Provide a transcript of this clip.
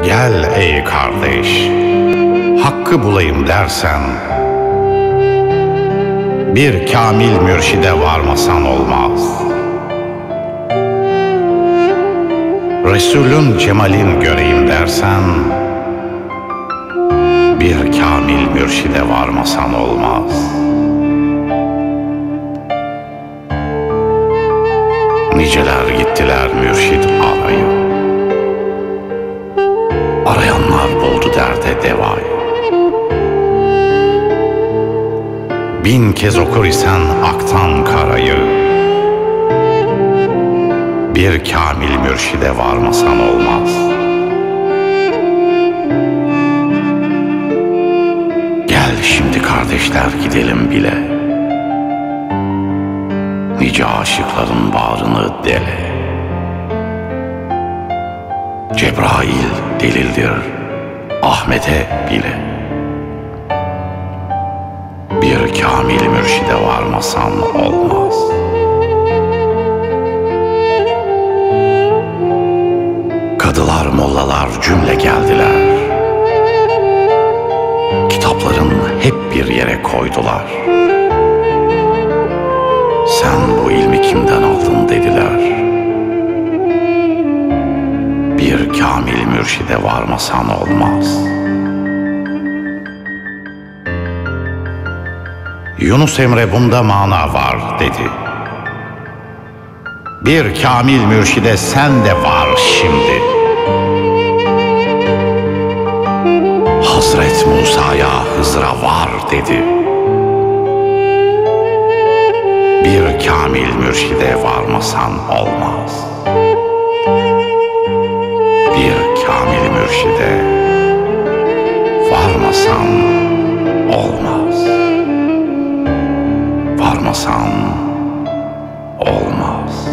Gel ey kardeş, hakkı bulayım dersen, bir kamil mürşide varmasan olmaz. Resulün cemalin göreyim dersen, bir kamil mürşide varmasan olmaz. Niceler gittiler mürşid arayı, arayanlar buldu derde devayı. Bin kez okur isen aktan karayı, bir kamil mürşide varmasan olmaz. Gel şimdi kardeşler gidelim bile, nice aşıkların bağrını dele. Cebrail delildir Ahmet'e bile, bir kamil mürşide varmasan olmaz. Kadılar, mollalar cümle geldiler, kitapların hep bir yere koydular. Sen bu ilmi kimden aldın dediler, bir kamil mürşide varmasan olmaz. Yunus Emre bunda mana var dedi, bir kamil mürşide sen de var şimdi. Hazret Musa'ya, Hızır'a var dedi, bir kamil mürşide varmasan olmaz. Bir kamil mürşide varmasan olmaz. Varmasan olmaz.